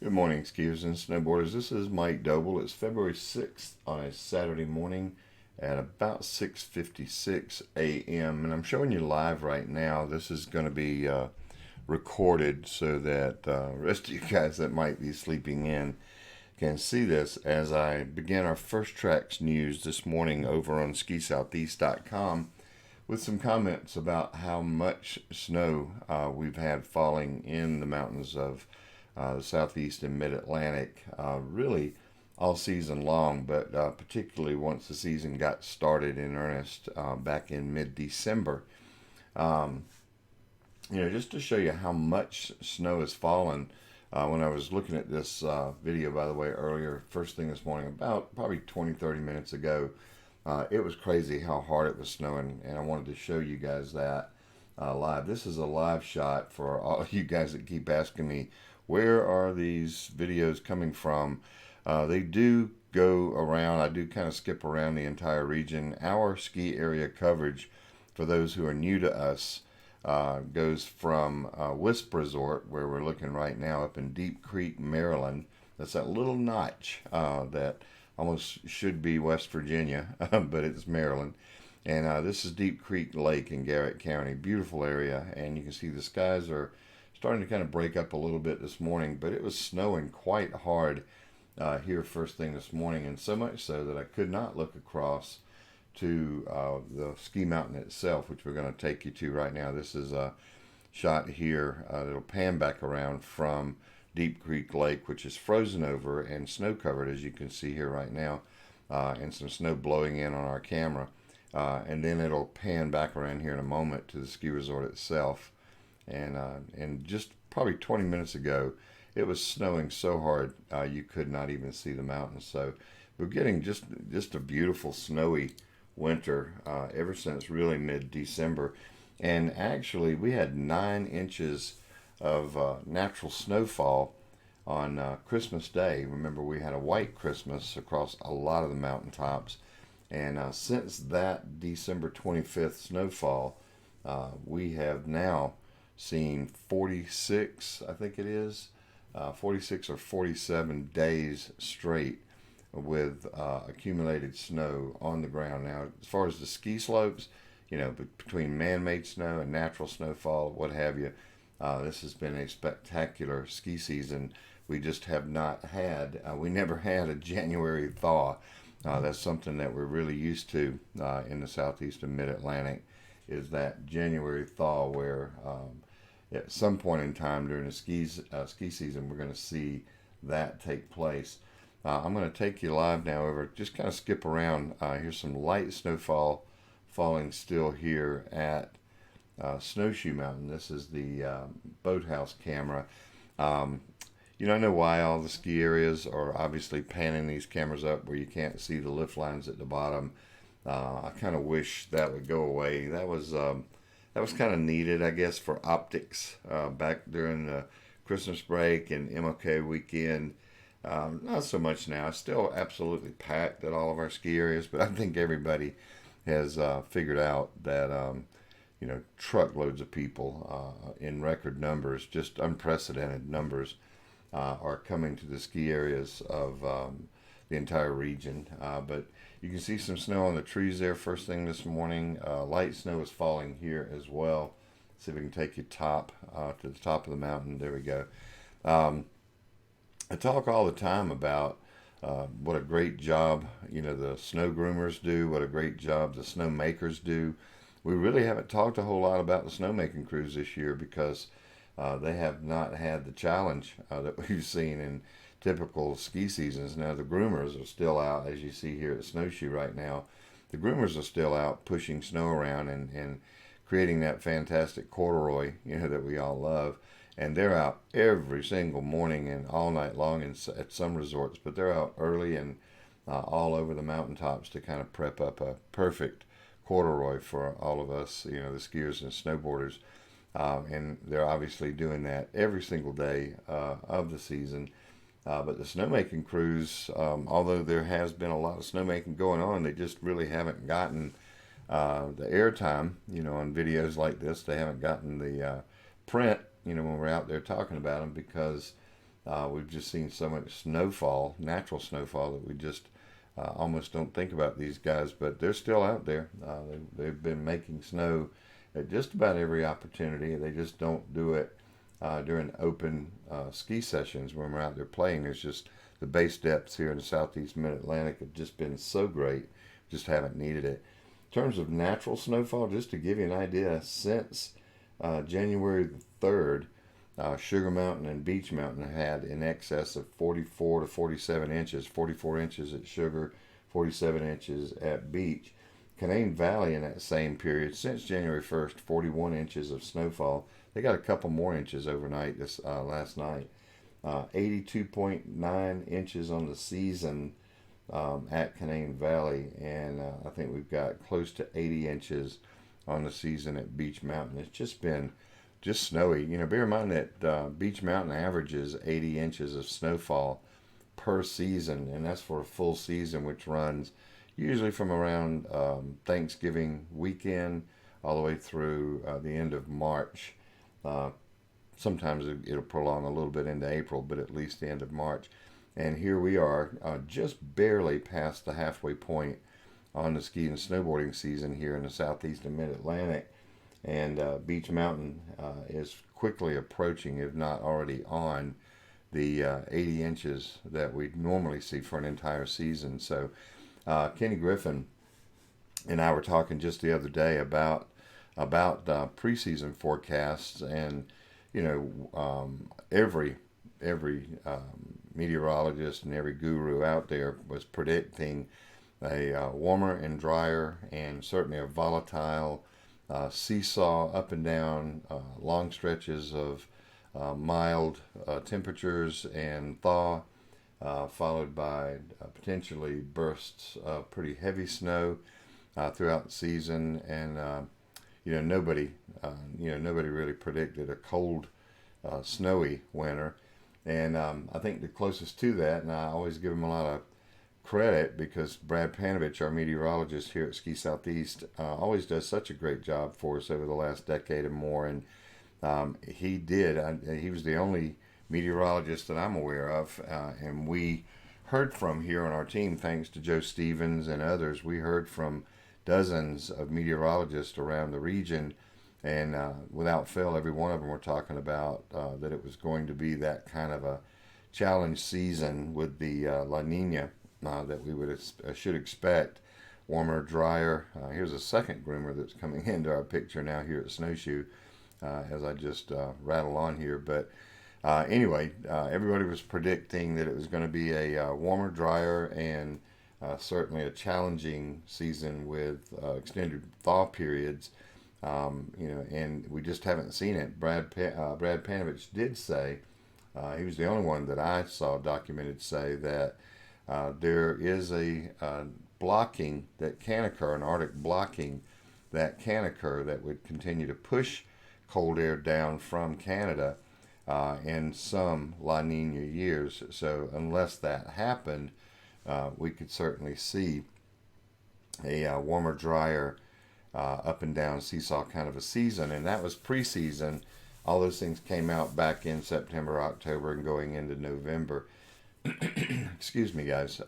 Good morning, skiers and snowboarders. This is Mike Doble. It's February 6th on a Saturday morning at about 6:56 a.m. and I'm showing you live right now. This is going to be recorded so that the rest of you guys that might be sleeping in can see this as I begin our First Tracks news this morning over on skisoutheast.com with some comments about how much snow we've had falling in the mountains of the southeast and mid-Atlantic, really all season long, but particularly once the season got started in earnest back in mid-December. Um, just to show you how much snow has fallen. When I was looking at this video, by the way, earlier, first thing this morning, about probably 20-30 minutes ago, it was crazy how hard it was snowing, and I wanted to show you guys that live. This is a live shot for all of you guys that keep asking me, where are these videos coming from? They do go around. I do kind of skip around the entire region. Our ski area coverage, for those who are new to us, goes from Wisp Resort, where we're looking right now, up in Deep Creek, Maryland. That's that little notch that almost should be West Virginia, but it's Maryland. And this is Deep Creek Lake in Garrett County. Beautiful area, and you can see the skies are starting to kind of break up a little bit this morning, but it was snowing quite hard here first thing this morning, and so much so that I could not look across to the ski mountain itself, which we're going to take you to right now. This is a shot here that'll pan back around from Deep Creek Lake, which is frozen over and snow covered, as you can see here right now, and some snow blowing in on our camera. And then it'll pan back around here in a moment to the ski resort itself. And just probably 20 minutes ago, it was snowing so hard you could not even see the mountains. So we're getting just a beautiful snowy winter ever since really mid-December. And actually, we had 9 inches of natural snowfall on Christmas Day. Remember, we had a white Christmas across a lot of the mountaintops. And since that December 25th snowfall, we have now seen 46, I think it is, 46 or 47 days straight with accumulated snow on the ground. Now, as far as the ski slopes, between man-made snow and natural snowfall, what have you, this has been a spectacular ski season. We just have not had, we never had a January thaw. That's something that we're really used to in the southeast and mid-Atlantic, is that January thaw where at some point in time during the ski season we're going to see that take place. I'm going to take you live now over, just kind of skip around. Here's some light snowfall falling still here at Snowshoe Mountain. This is the boathouse camera. I know why all the ski areas are obviously panning these cameras up where you can't see the lift lines at the bottom. I kind of wish that would go away. That was kind of needed, I guess, for optics back during the Christmas break and MLK weekend. Not so much now. It's still absolutely packed at all of our ski areas, but I think everybody has figured out that truckloads of people in record numbers, just unprecedented numbers, are coming to the ski areas of the entire region. But you can see some snow on the trees there first thing this morning. Light snow is falling here as well. See if we can take you to the top of the mountain. There we go. I talk all the time about what a great job the snow groomers do, what a great job the snow makers do. We really haven't talked a whole lot about the snowmaking crews this year because they have not had the challenge that we've seen in typical ski seasons. Now the groomers are still out, as you see here at Snowshoe right now. The groomers are still out pushing snow around and creating that fantastic corduroy that we all love. And they're out every single morning and all night long at some resorts, but they're out early and all over the mountaintops to kind of prep up a perfect corduroy for all of us, the skiers and snowboarders. And they're obviously doing that every single day of the season. But the snowmaking crews, although there has been a lot of snowmaking going on, they just really haven't gotten the airtime, on videos like this. They haven't gotten the print, when we're out there talking about them because We've just seen so much snowfall, natural snowfall, that we just almost don't think about these guys, but they're still out there. They've been making snow at just about every opportunity. They just don't do it during open ski sessions when we're out there playing. It's just the base depths here in the southeast mid-Atlantic have just been so great, just haven't needed it. In terms of natural snowfall, just to give you an idea, since January the 3rd, Sugar Mountain and Beech Mountain had in excess of 44 to 47 inches, 44 inches at Sugar, 47 inches at Beech. Canaan Valley in that same period, since January 1st, 41 inches of snowfall. They got a couple more inches overnight this last night. 82.9 inches on the season at Canaan Valley, and I think we've got close to 80 inches on the season at Beech Mountain. It's just been just snowy. Bear in mind that Beech Mountain averages 80 inches of snowfall per season, and that's for a full season, which runs usually from around Thanksgiving weekend all the way through the end of March. Sometimes it'll prolong a little bit into April, but at least the end of March. And here we are, just barely past the halfway point on the ski and snowboarding season here in the southeast and mid-Atlantic. And Beech Mountain is quickly approaching, if not already on, the 80 inches that we normally see for an entire season. So Kenny Griffin and I were talking just the other day about preseason forecasts, and every meteorologist and every guru out there was predicting a warmer and drier, and certainly a volatile seesaw up and down, long stretches of mild temperatures and thaw, followed by potentially bursts of pretty heavy snow throughout the season. And nobody really predicted a cold, snowy winter. And I think the closest to that, and I always give him a lot of credit because Brad Panovich, our meteorologist here at Ski Southeast, always does such a great job for us over the last decade and more. And he was the only meteorologist that I'm aware of, and we heard from here on our team, thanks to Joe Stevens and others. We heard from dozens of meteorologists around the region, and without fail, every one of them were talking about that it was going to be that kind of a challenge season with the La Nina that we should expect. Warmer, drier. Here's a second groomer that's coming into our picture now here at Snowshoe as I just rattle on here. But anyway, everybody was predicting that it was going to be a warmer, drier, and certainly a challenging season with extended thaw periods. And we just haven't seen it. Brad Panovich did say, he was the only one that I saw documented say that there is a blocking that can occur, an Arctic blocking that can occur that would continue to push cold air down from Canada in some La Nina years. So unless that happened, we could certainly see a warmer, drier, up and down seesaw kind of a season. And that was preseason. All those things came out back in September, October, and going into November. Excuse me, guys.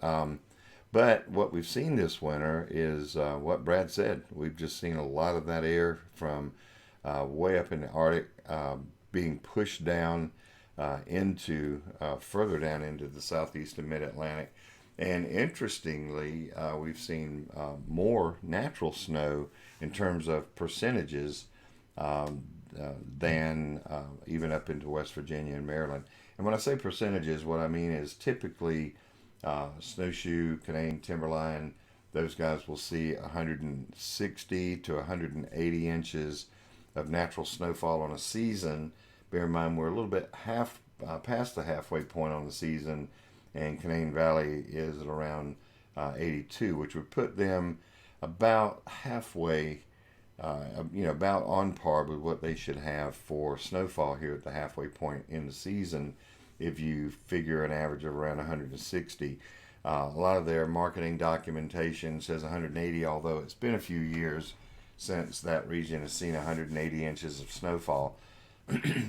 But what we've seen this winter is what Brad said. We've just seen a lot of that air from way up in the Arctic being pushed down into further down into the southeast and mid-Atlantic. And interestingly, we've seen more natural snow in terms of percentages than even up into West Virginia and Maryland. And when I say percentages, what I mean is typically Snowshoe, Canaan, Timberline, those guys will see 160 to 180 inches of natural snowfall on a season. Bear in mind, we're a little bit past the halfway point on the season, and Canaan Valley is at around 82, which would put them about halfway, about on par with what they should have for snowfall here at the halfway point in the season, if you figure an average of around 160. A lot of their marketing documentation says 180, although it's been a few years since that region has seen 180 inches of snowfall.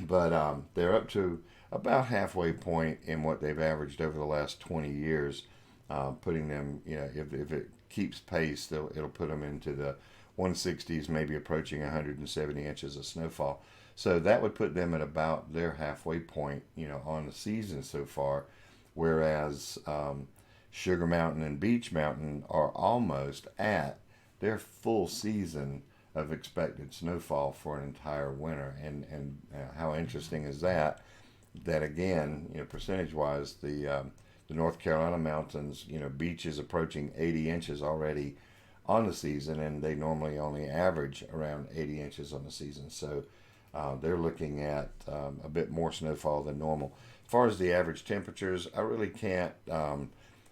But they're up to about halfway point in what they've averaged over the last 20 years, putting them, if it keeps pace, it'll put them into the 160s, maybe approaching 170 inches of snowfall. So that would put them at about their halfway point, on the season so far, whereas Sugar Mountain and Beech Mountain are almost at their full season of expected snowfall for an entire winter. And how interesting is that? That again, percentage-wise, the North Carolina mountains, Beech is approaching 80 inches already on the season, and they normally only average around 80 inches on the season. So they're looking at a bit more snowfall than normal. As far as the average temperatures, I really can't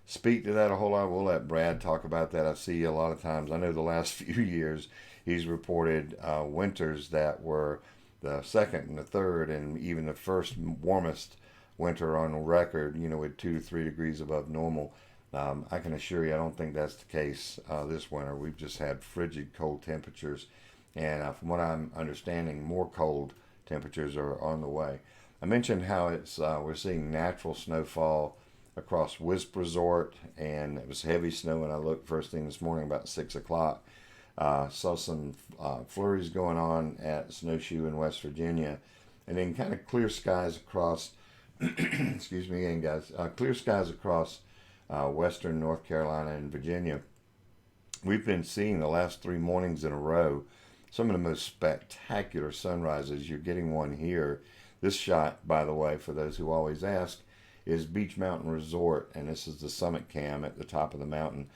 speak to that a whole lot. We'll let Brad talk about that. I see a lot of times, I know the last few years, he's reported winters that were the second and the third and even the first warmest winter on record, with 2 to 3 degrees above normal. I can assure you, I don't think that's the case this winter. We've just had frigid cold temperatures, and from what I'm understanding, more cold temperatures are on the way. I mentioned how we're seeing natural snowfall across Wisp Resort, and it was heavy snow when I looked first thing this morning about 6 o'clock. Saw some flurries going on at Snowshoe in West Virginia, and then kind of clear skies across, excuse me again, guys, clear skies across western North Carolina and Virginia. We've been seeing the last 3 mornings in a row some of the most spectacular sunrises. You're getting one here. This shot, by the way, for those who always ask, is Beech Mountain Resort, and this is the summit cam at the top of the mountain.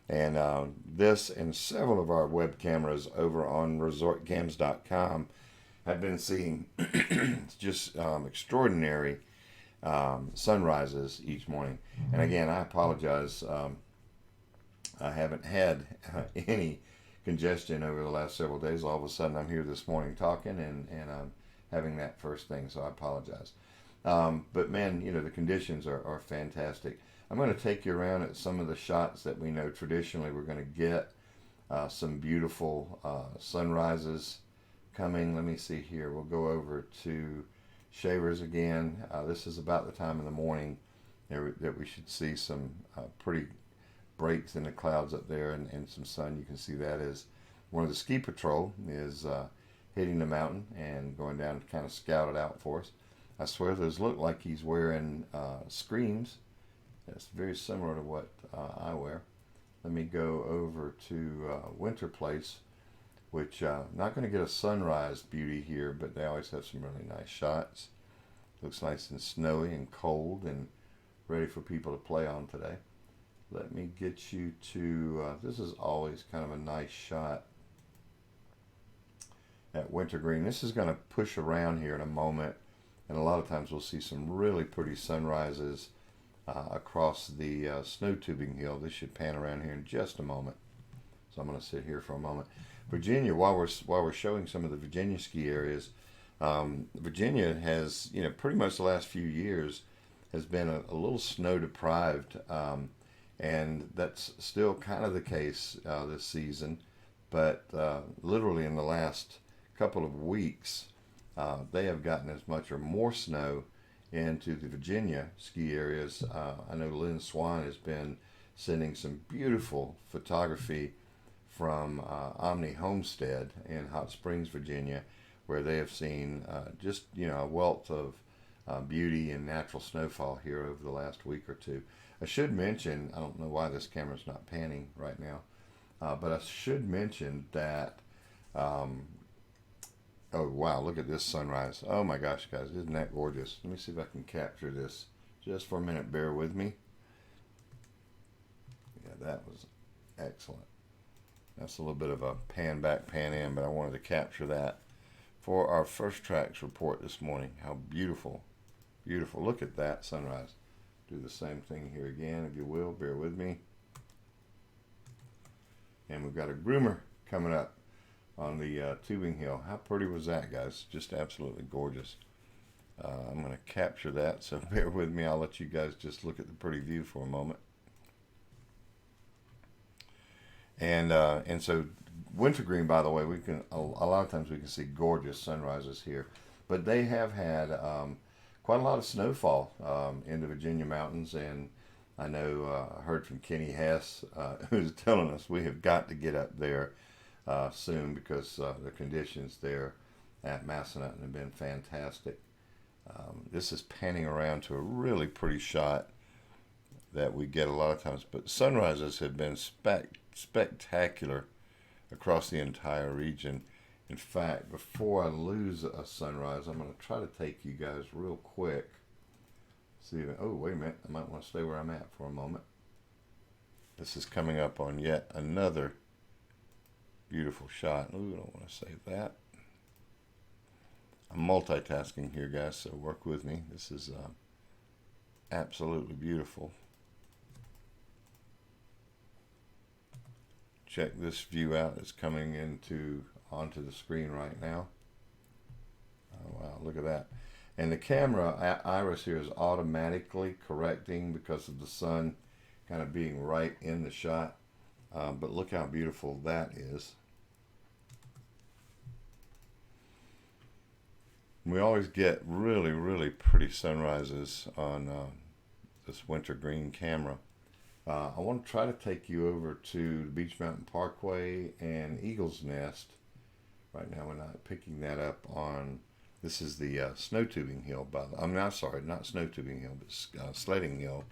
And this and several of our web cameras over on resortcams.com have been seeing just extraordinary sunrises each morning. And again, I apologize. I haven't had any congestion over the last several days. All of a sudden, I'm here this morning talking and having that first thing, so I apologize. But man, the conditions are fantastic. I'm going to take you around at some of the shots that we know traditionally we're going to get. Some beautiful sunrises coming. Let me see here. We'll go over to Shavers again. This is about the time in the morning that we should see some pretty breaks in the clouds up there and some sun. You can see that is one of the ski patrol is hitting the mountain and going down to kind of scout it out for us. I swear those look like he's wearing screens. That's very similar to what I wear. Let me go over to Winter Place, which not going to get a sunrise beauty here, but they always have some really nice shots. Looks nice and snowy and cold and ready for people to play on today. Let me get you to, this is always kind of a nice shot at Wintergreen. This is going to push around here in a moment, and a lot of times we'll see some really pretty sunrises across the snow tubing hill. This should pan around here in just a moment. So I'm going to sit here for a moment. Virginia, while we're showing some of the Virginia ski areas, Virginia has, pretty much the last few years has been a little snow deprived, and that's still kind of the case this season. But literally in the last couple of weeks, they have gotten as much or more snow into the Virginia ski areas. I know Lynn Swan has been sending some beautiful photography from Omni Homestead in Hot Springs, Virginia, where they have seen just a wealth of beauty and natural snowfall here over the last week or two. I should mention, I don't know why this camera's not panning right now, but I should mention that oh wow, look at this sunrise. Oh my gosh, guys, isn't that gorgeous? Let me see if I can capture this just for a minute. Bear with me. Yeah, that was excellent. That's a little bit of a pan back, pan in, but I wanted to capture that for our First Tracks report this morning. How beautiful, beautiful. Look at that sunrise. Do the same thing here again, if you will. Bear with me. And we've got a groomer coming up on the tubing hill. How pretty was that, guys? Just absolutely gorgeous. I'm going to capture that, so bear with me. I'll let you guys just look at the pretty view for a moment. And so Wintergreen, by the way, a lot of times we can see gorgeous sunrises here, but they have had quite a lot of snowfall in the Virginia mountains, and I know I heard from Kenny Hess, who's telling us we have got to get up there soon because the conditions there at Massanutten have been fantastic. This is panning around to a really pretty shot that we get a lot of times, but sunrises have been spectacular across the entire region. In fact, before I lose a sunrise, I'm going to try to take you guys real quick. See, oh, wait a minute. I might want to stay where I'm at for a moment. This is coming up on yet another beautiful shot. Ooh, I don't want to save that. I'm multitasking here, guys, so work with me. This is absolutely beautiful. Check this view out. It's coming onto the screen right now. Oh, wow, look at that. And the camera iris here is automatically correcting because of the sun kind of being right in the shot. But look how beautiful that is. We always get really, really pretty sunrises on this wintergreen camera. I want to try to take you over to the Beech Mountain Parkway and Eagle's Nest. Right now we're not picking that up on, this is the snow tubing hill. I'm sorry, not snow tubing hill, but sledding hill.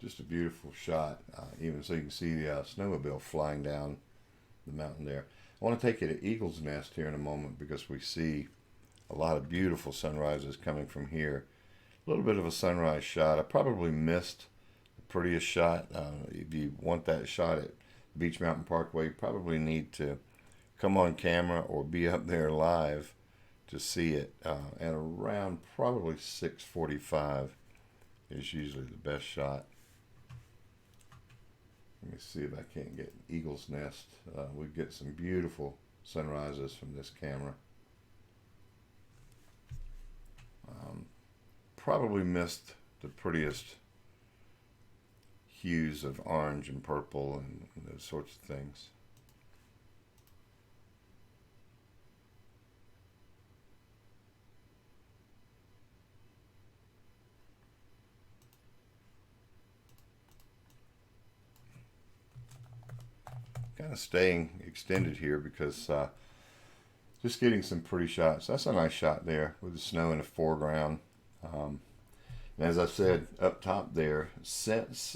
Just a beautiful shot, even so you can see the snowmobile flying down the mountain there. I want to take you to Eagle's Nest here in a moment because we see a lot of beautiful sunrises coming from here. A little bit of a sunrise shot. I probably missed the prettiest shot. If you want that shot at Beech Mountain Parkway, you probably need to come on camera or be up there live to see it. At around probably 6:45 is usually the best shot. Let me see if I can't get Eagle's Nest. We get some beautiful sunrises from this camera. Probably missed the prettiest hues of orange and purple and those sorts of things. Kind of staying extended here because just getting some pretty shots. That's a nice shot there with the snow in the foreground. And as I said up top there, since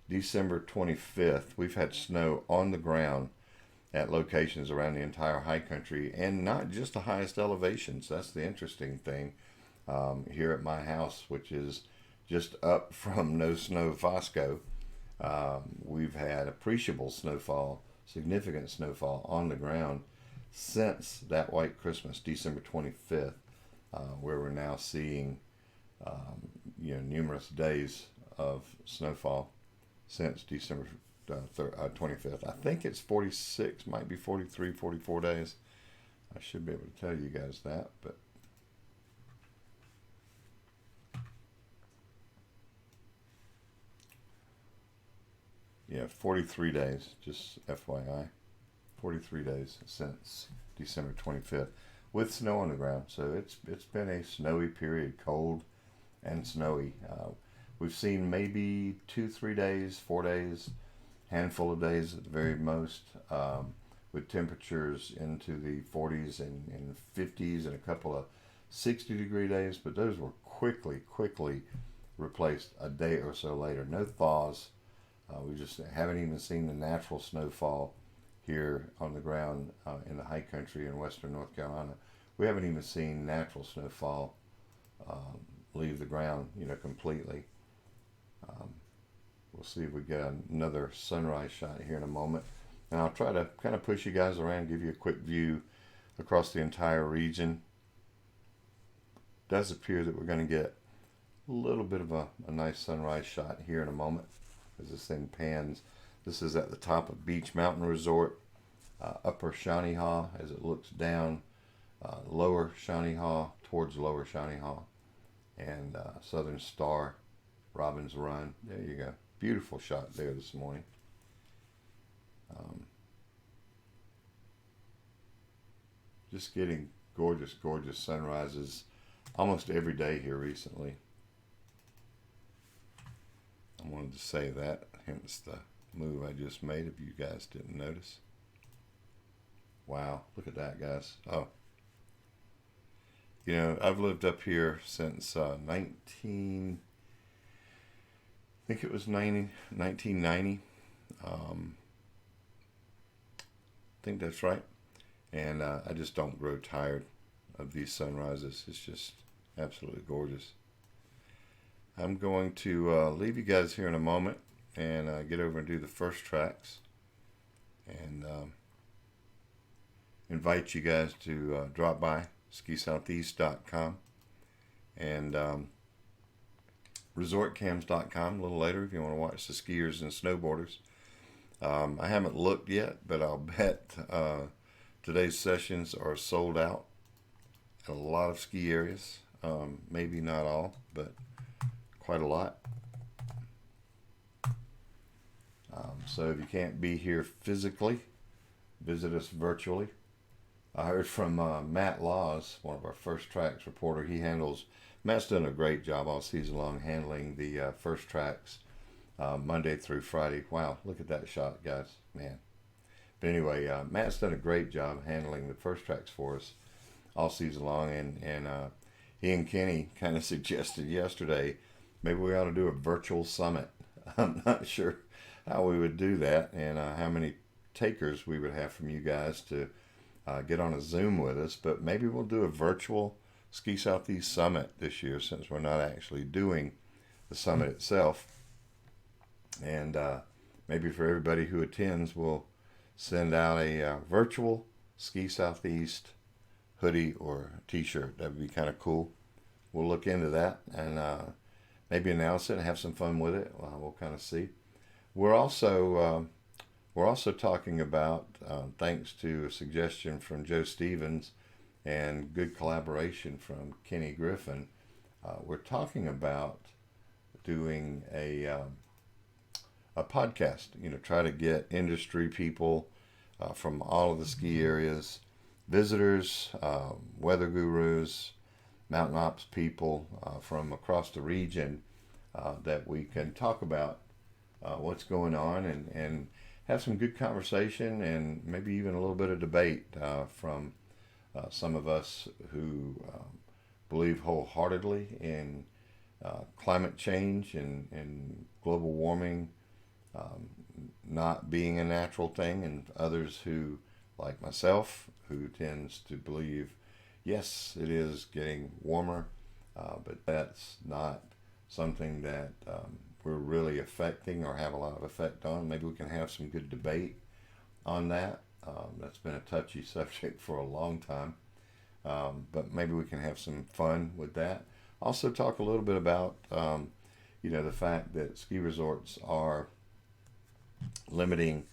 December 25th, we've had snow on the ground at locations around the entire high country, and not just the highest elevations. That's the interesting thing. Here at my house, which is just up from No Snow Fosco, we've had appreciable snowfall, significant snowfall on the ground since that white Christmas, December 25th, where we're now seeing numerous days of snowfall since December 25th. I think it's 46, might be 43, 44 days. I should be able to tell you guys that, but yeah, 43 days, just FYI. 43 days since December 25th with snow on the ground. So it's been a snowy period, cold and snowy. We've seen maybe 2-3 days, 4 days, handful of days at the very most, with temperatures into the 40s and 50s and a couple of 60-degree days, but those were quickly replaced a day or so later. No thaws. We just haven't even seen the natural snowfall here on the ground in the high country in western North Carolina. We haven't even seen natural snowfall leave the ground, completely. We'll see if we get another sunrise shot here in a moment. And I'll try to kind of push you guys around, give you a quick view across the entire region. It does appear that we're going to get a little bit of a nice sunrise shot here in a moment as this thing pans. This is at the top of Beech Mountain Resort, Upper Shawnee-Haw as it looks down, Lower Shawnee-Haw towards Lower Shawnee-Haw, and Southern Star, Robbins Run. There you go. Beautiful shot there this morning. just getting gorgeous, gorgeous sunrises almost every day here recently. I wanted to say that, hence the move I just made, if you guys didn't notice. Wow, look at that, guys. Oh, you know, I've lived up here since I think it was 1990. I think that's right. And I just don't grow tired of these sunrises. It's just absolutely gorgeous. I'm going to leave you guys here in a moment and get over and do the first tracks, and invite you guys to drop by skisoutheast.com and resortcams.com a little later if you want to watch the skiers and snowboarders. I haven't looked yet, but I'll bet today's sessions are sold out at a lot of ski areas. Maybe not all, but quite a lot. So if you can't be here physically, visit us virtually. I heard from Matt Laws, one of our First Tracks reporter. Matt's done a great job all season long handling the First Tracks Monday through Friday. Wow, look at that shot, guys, man. But anyway, Matt's done a great job handling the First Tracks for us all season long, and he and Kenny kind of suggested yesterday maybe we ought to do a virtual summit. I'm not sure how we would do that and how many takers we would have from you guys to get on a Zoom with us, but maybe we'll do a virtual Ski Southeast Summit this year since we're not actually doing the summit itself. And maybe for everybody who attends, we'll send out a virtual Ski Southeast hoodie or t-shirt. That would be kind of cool. We'll look into that and maybe announce it and have some fun with it. We'll kind of see. We're also talking about, thanks to a suggestion from Joe Stevens and good collaboration from Kenny Griffin, we're talking about doing a podcast. You know, try to get industry people from all of the ski areas, visitors, weather gurus, mountain ops people from across the region that we can talk about what's going on and have some good conversation and maybe even a little bit of debate from some of us who believe wholeheartedly in climate change and global warming not being a natural thing, and others who, like myself, who tends to believe, yes, it is getting warmer, but that's not something that we're really affecting or have a lot of effect on. Maybe we can have some good debate on that. That's been a touchy subject for a long time, but maybe we can have some fun with that. Also talk a little bit about the fact that ski resorts are limiting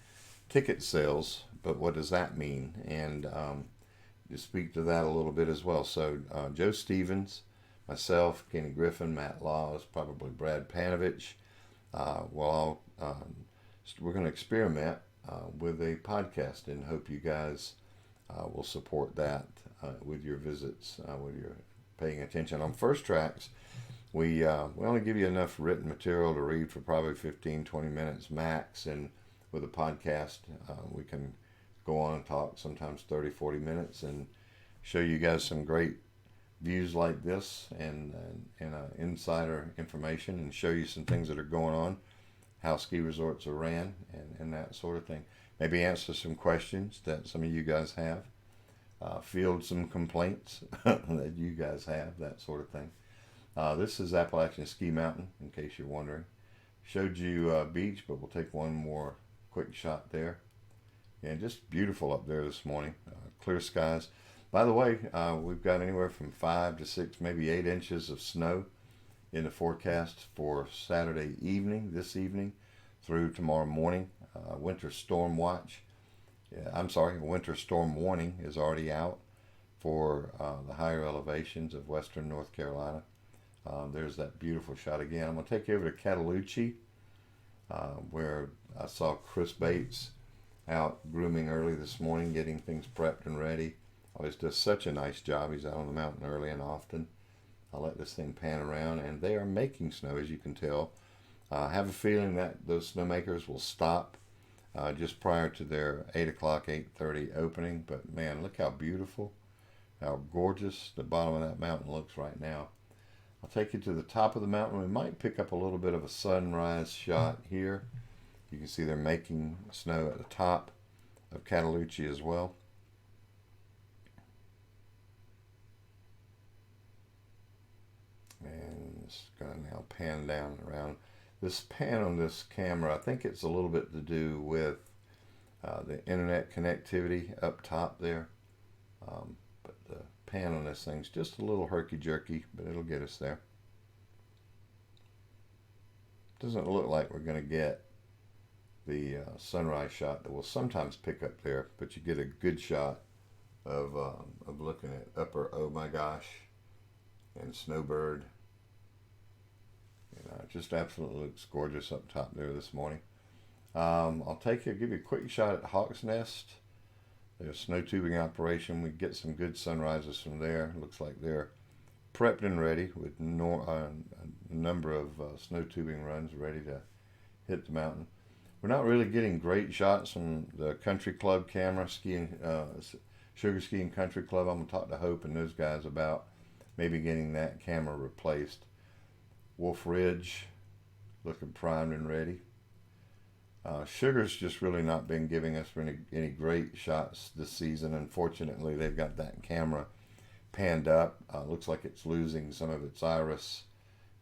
ticket sales, but what does that mean? And to speak to that a little bit as well. So Joe Stevens, myself, Kenny Griffin, Matt Laws, probably Brad Panovich, we're going to experiment with a podcast and hope you guys will support that with your visits, with your paying attention. On First Tracks, we only give you enough written material to read for probably 15-20 minutes max, and with a podcast we can go on and talk sometimes 30-40 minutes and show you guys some great views like this and insider information, and show you some things that are going on, how ski resorts are ran, and that sort of thing. Maybe answer some questions that some of you guys have, field some complaints that you guys have, that sort of thing. This is Appalachian Ski Mountain, in case you're wondering. Showed you beach, but we'll take one more quick shot there. And just beautiful up there this morning. Clear skies. By the way, we've got anywhere from 5 to 6, maybe 8 inches of snow in the forecast for Saturday evening, this evening, through tomorrow morning. Winter storm watch. Winter storm warning is already out for the higher elevations of western North Carolina. There's that beautiful shot again. I'm going to take you over to Cataloochee, where I saw Chris Bates out grooming early this morning, getting things prepped and ready. Always does such a nice job. He's out on the mountain early and often. I'll let this thing pan around, and they are making snow, as you can tell. I have a feeling that those snowmakers will stop just prior to their 8 o'clock, 8:30 opening. But man, look how beautiful, how gorgeous the bottom of that mountain looks right now. I'll take you to the top of the mountain. We might pick up a little bit of a sunrise shot here. You can see they're making snow at the top of Cataloochee as well. And it's going to now pan down and around. This pan on this camera, I think it's a little bit to do with the internet connectivity up top there. But the pan on this thing's just a little herky-jerky, but it'll get us there. Doesn't look like we're going to get the sunrise shot that we'll sometimes pick up there, but you get a good shot of looking at upper Oh My Gosh and Snowbird. It just absolutely looks gorgeous up top there this morning. I'll give you a quick shot at Hawk's Nest. Their snow tubing operation. We get some good sunrises from there. Looks like they're prepped and ready with a number of snow tubing runs ready to hit the mountain. We're not really getting great shots from the country club camera, Sugar Skiing Country Club. I'm going to talk to Hope and those guys about maybe getting that camera replaced. Wolf Ridge, looking primed and ready. Sugar's just really not been giving us any great shots this season. Unfortunately, they've got that camera panned up. Looks like it's losing some of its iris,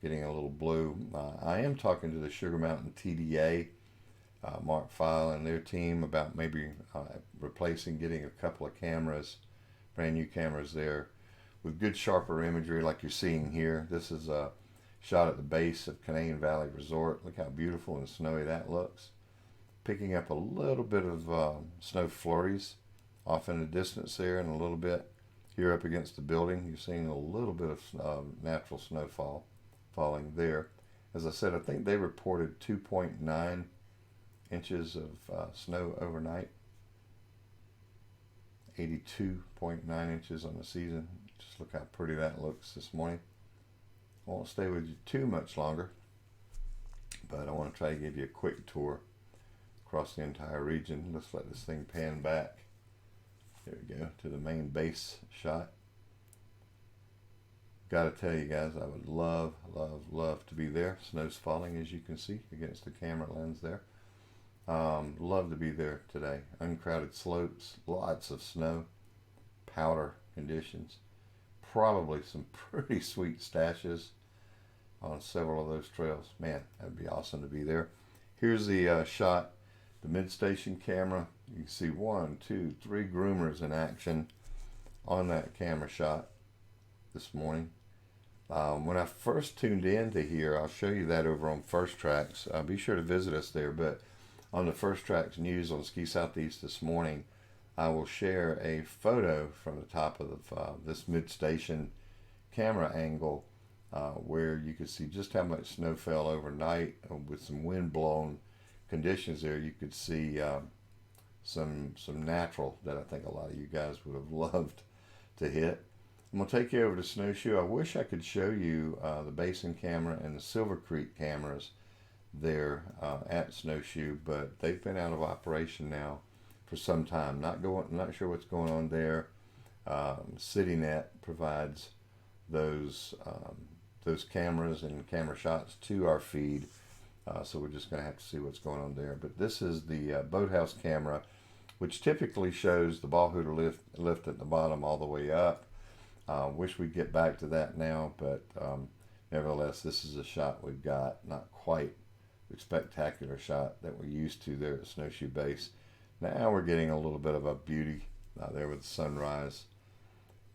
getting a little blue. I am talking to the Sugar Mountain TDA, Mark File and their team about maybe getting a couple of cameras, brand new cameras there with good sharper imagery like you're seeing here. This is a shot at the base of Canadian Valley Resort. Look how beautiful and snowy that looks. Picking up a little bit of snow flurries off in the distance there, and a little bit here up against the building. You're seeing a little bit of natural snowfall falling there. As I said, I think they reported 2.9 inches of snow overnight. 82.9 inches on the season. Just look how pretty that looks this morning. I won't stay with you too much longer, but I want to try to give you a quick tour across the entire region. Let's let this thing pan back. There we go, to the main base shot. Gotta tell you guys, I would love, love, love to be there. Snow's falling, as you can see, against the camera lens there. Love to be there today. Uncrowded slopes, lots of snow, powder conditions. Probably some pretty sweet stashes on several of those trails. Man, that'd be awesome to be there. Here's the shot, the mid-station camera. You can see 1, 2, 3 groomers in action on that camera shot this morning. When I first tuned into here, I'll show you that over on First Tracks. Be sure to visit us there. But on the First Tracks news on Ski Southeast this morning, I will share a photo from the top of this mid-station camera angle where you can see just how much snow fell overnight with some wind-blown conditions there. You could see some natural that I think a lot of you guys would have loved to hit. I'm going to take you over to Snowshoe. I wish I could show you the Basin camera and the Silver Creek cameras there at Snowshoe, but they've been out of operation now for some time. Not sure what's going on there. CityNet provides those cameras and camera shots to our feed, so we're just going to have to see what's going on there. But this is the boathouse camera, which typically shows the ball hooter lift at the bottom all the way up. Wish we'd get back to that now, but nevertheless, this is a shot we've got. Not quite the spectacular shot that we're used to there at Snowshoe Base. Now we're getting a little bit of a beauty there with the sunrise.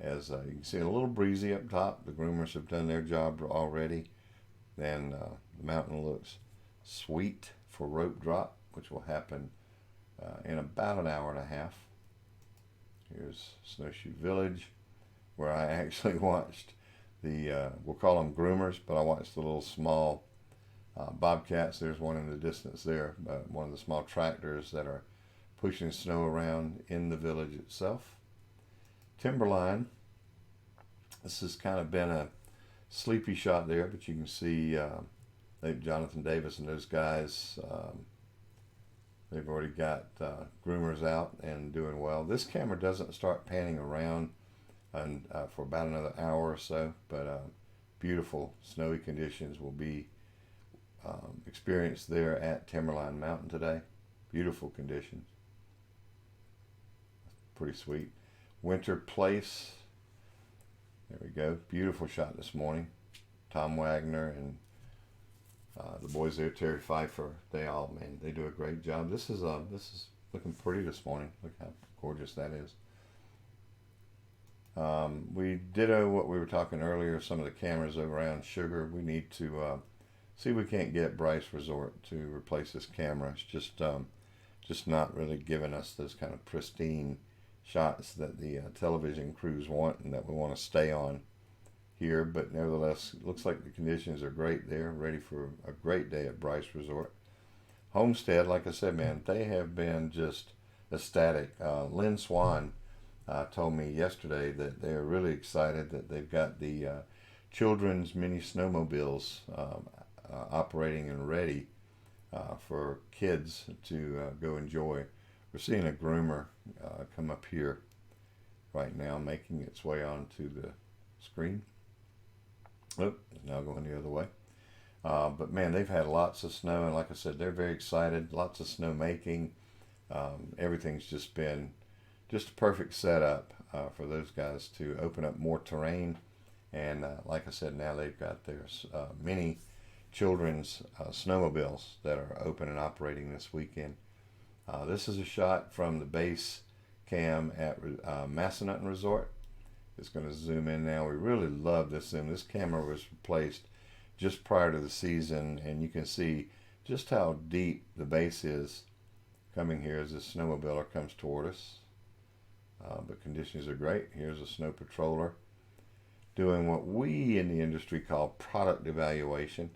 As you can see, a little breezy up top. The groomers have done their job already. Then the mountain looks sweet for rope drop, which will happen in about an hour and a half. Here's Snowshoe Village, where I actually watched we'll call them groomers, but I watched the little small bobcats. There's one in the distance there, one of the small tractors that are pushing snow around in the village itself. timberline. This has kind of been a sleepy shot there, but you can see Jonathan Davis and those guys, they've already got groomers out and doing well. This camera doesn't start panning around for about another hour or so, but beautiful snowy conditions will be experienced there at Timberline Mountain today. Beautiful conditions. Pretty sweet. Winter Place. There we go. Beautiful shot this morning. Tom Wagner and the boys there, Terry Pfeiffer, they do a great job. This is looking pretty this morning. Look how gorgeous that is. We ditto what we were talking earlier, some of the cameras around Sugar. We need to see if we can't get Bryce Resort to replace this camera. It's just not really giving us those kind of pristine shots that the television crews want and that we want to stay on here. But nevertheless, it looks like the conditions are great there, ready for a great day at Bryce Resort. Homestead, like I said, man, they have been just ecstatic. Lynn Swan told me yesterday that they're really excited that they've got the children's mini snowmobiles operating and ready for kids to go enjoy. We're seeing a groomer come up here right now, making its way onto the screen. Oh, it's now going the other way. But man, they've had lots of snow, and like I said, they're very excited. Lots of snow making. Everything's just been just a perfect setup for those guys to open up more terrain. And like I said, now they've got their mini children's snowmobiles that are open and operating this weekend. This is a shot from the base cam at Massanutten Resort. It's going to zoom in now. We really love this zoom. This camera was replaced just prior to the season, and you can see just how deep the base is coming here as this snowmobiler comes toward us. But conditions are great. Here's a snow patroller doing what we in the industry call product evaluation.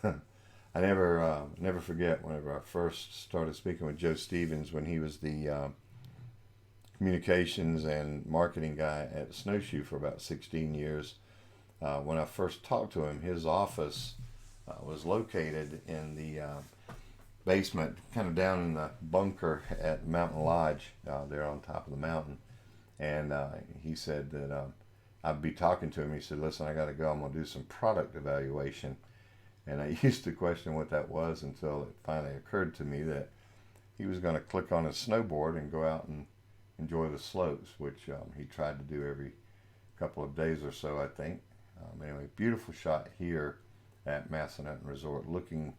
I never forget whenever I first started speaking with Joe Stevens when he was the communications and marketing guy at Snowshoe for about 16 years. When I first talked to him, his office was located in the basement, kind of down in the bunker at Mountain Lodge there on top of the mountain. And he said that I'd be talking to him. He said, listen, I got to go. I'm going to do some product evaluation. And I used to question what that was until it finally occurred to me that he was going to click on his snowboard and go out and enjoy the slopes, which he tried to do every couple of days or so, I think. Anyway, beautiful shot here at Massanutten Resort, looking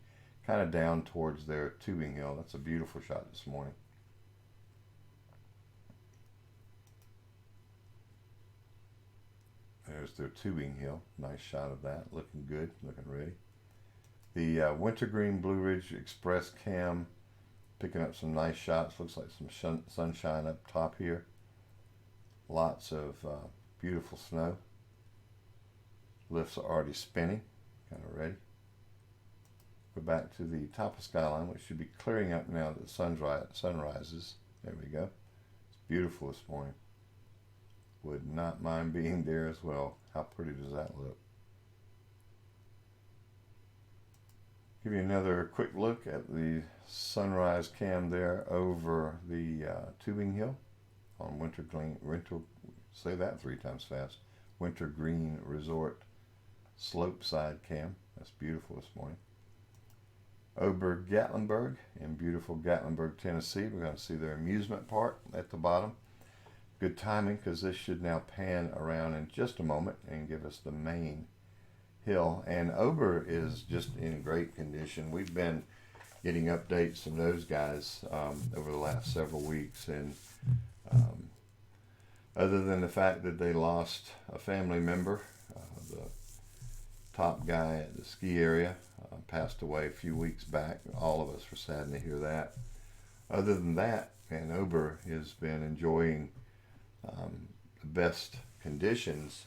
kind of down towards their tubing hill. That's a beautiful shot this morning. There's their tubing hill. Nice shot of that. Looking good, looking ready. The Wintergreen Blue Ridge Express cam, picking up some nice shots. Looks like some sunshine up top here. Lots of beautiful snow. Lifts are already spinning, kind of ready. Go back to the top of Skyline, which should be clearing up now that the sun rises. There we go. It's beautiful this morning. Would not mind being there as well. How pretty does that look? Give you another quick look at the sunrise cam there over the tubing hill on say that 3 times fast. Wintergreen Resort slope side cam. That's beautiful this morning. Ober-Gatlinburg in beautiful Gatlinburg, Tennessee. We're going to see their amusement park at the bottom. Good timing because this should now pan around in just a moment and give us the main hill. And Ober is just in great condition. We've been getting updates from those guys over the last several weeks, and other than the fact that they lost a family member, the top guy at the ski area passed away a few weeks back. All of us were saddened to hear that. Other than that, and Ober has been enjoying the best conditions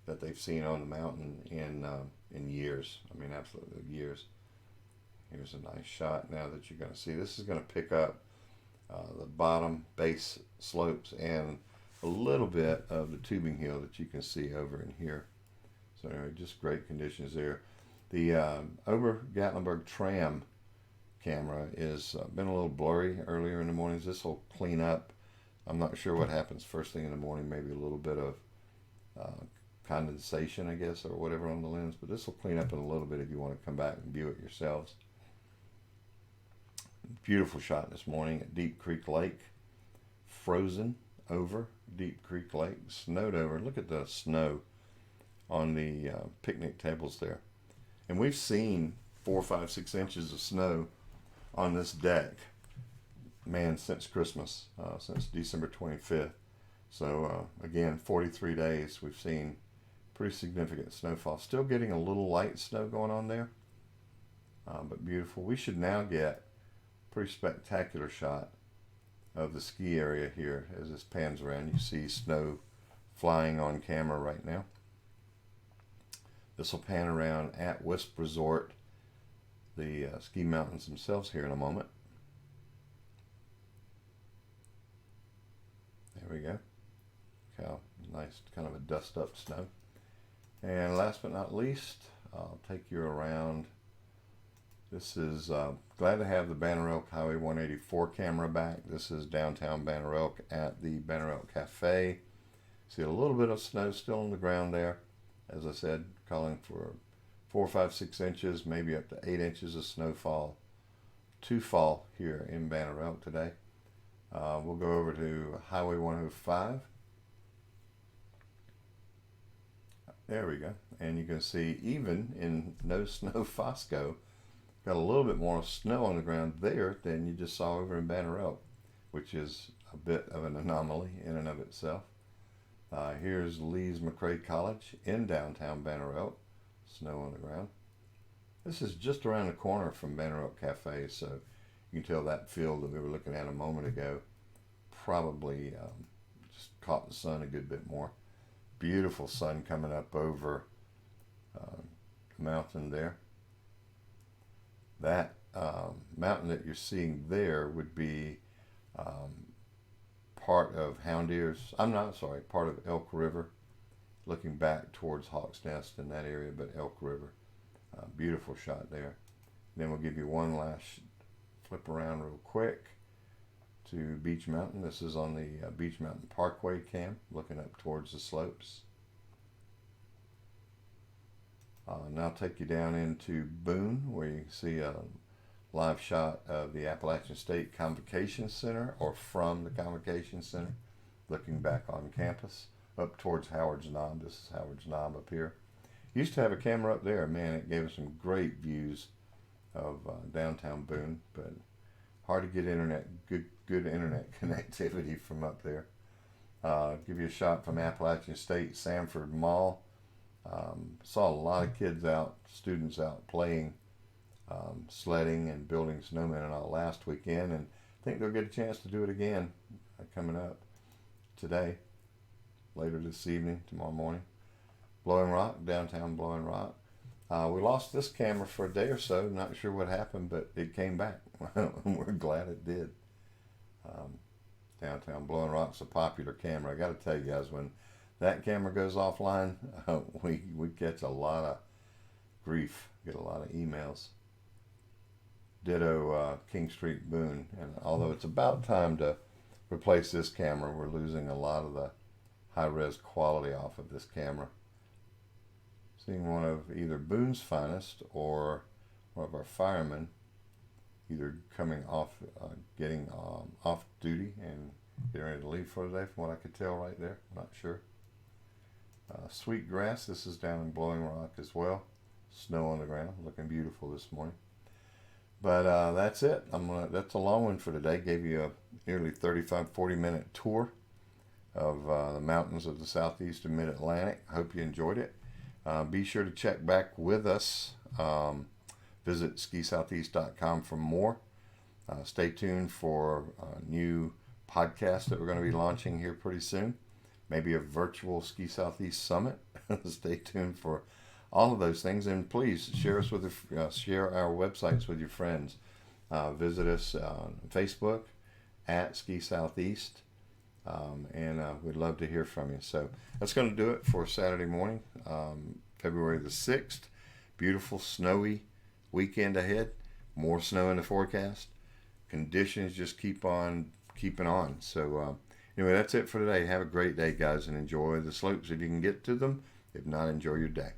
that they've seen on the mountain in years. I mean, absolutely years. Here's a nice shot now that you're going to see. This is going to pick up the bottom base slopes and a little bit of the tubing hill that you can see over in here. So anyway, just great conditions there. The Ober Gatlinburg tram camera is been a little blurry earlier in the mornings. This will clean up. I'm not sure what happens first thing in the morning. Maybe a little bit of condensation, I guess, or whatever on the lens. But this will clean up in a little bit if you want to come back and view it yourselves. Beautiful shot this morning at Deep Creek Lake. Frozen over Deep Creek Lake. Snowed over. Look at the snow on the picnic tables there. And we've seen 4, 5, 6 inches of snow on this deck, man, since Christmas, since December 25th. So again, 43 days we've seen pretty significant snowfall. Still getting a little light snow going on there, but beautiful. We should now get a pretty spectacular shot of the ski area here as this pans around. You see snow flying on camera right now. This will pan around at Wisp Resort, the ski mountains themselves, here in a moment. There we go. Look how nice, kind of a dust up snow. And last but not least, I'll take you around. This is glad to have the Banner Elk Highway 184 camera back. This is downtown Banner Elk at the Banner Elk Cafe. See a little bit of snow still on the ground there. As I said, calling for 4, 5, 6 inches, maybe up to 8 inches of snowfall to fall here in Banner Elk today. We'll go over to Highway 105. There we go. And you can see even in no snow Fosco, got a little bit more snow on the ground there than you just saw over in Banner Elk, which is a bit of an anomaly in and of itself. Here's Lee's McRae College in downtown Banner Elk. Snow on the ground. This is just around the corner from Banner Elk Cafe, so you can tell that field that we were looking at a moment ago probably just caught the sun a good bit more. Beautiful sun coming up over the mountain there. That mountain that you're seeing there would be part of part of Elk River, looking back towards Hawk's Nest in that area, but Elk River. Beautiful shot there. Then we'll give you one last flip around real quick to Beech Mountain. This is on the Beech Mountain Parkway cam, looking up towards the slopes. Now I'll take you down into Boone, where you can see a live shot of the Appalachian State Convocation Center, or from the Convocation Center, looking back on campus, up towards Howard's Knob. This is Howard's Knob up here. Used to have a camera up there. Man, it gave us some great views of downtown Boone, but hard to get good internet connectivity from up there. Give you a shot from Appalachian State Sanford Mall. Saw a lot of kids out, students out playing sledding and building snowmen and all last weekend, and I think they'll get a chance to do it again coming up today, later this evening, tomorrow morning. Blowing Rock, downtown Blowing Rock. We lost this camera for a day or so. Not sure what happened, but it came back. We're glad it did. Downtown Blowing Rock's a popular camera. I got to tell you guys, when that camera goes offline, we catch a lot of grief, get a lot of emails. Ditto King Street Boone. And although it's about time to replace this camera, we're losing a lot of the high-res quality off of this camera. Seeing one of either Boone's finest or one of our firemen either coming off, getting off duty and getting ready to leave for the day, from what I could tell right there. I'm not sure. Sweet Grass, this is down in Blowing Rock as well. Snow on the ground, looking beautiful this morning. But that's it. That's a long one for today. Gave you a nearly 35-40 minute tour of the mountains of the southeastern mid-Atlantic. Hope you enjoyed it. Be sure to check back with us. Visit skisoutheast.com for more. Stay tuned for a new podcast that we're going to be launching here pretty soon. Maybe a virtual Ski Southeast Summit. Stay tuned for all of those things, and please share us with share our websites with your friends. Visit us on Facebook at Ski Southeast. and we'd love to hear from you. So that's going to do it for Saturday morning, February the 6th. Beautiful snowy weekend ahead. More snow in the forecast. Conditions just keep on keeping on. So anyway, that's it for today. Have a great day, guys, and enjoy the slopes if you can get to them. If not, enjoy your day.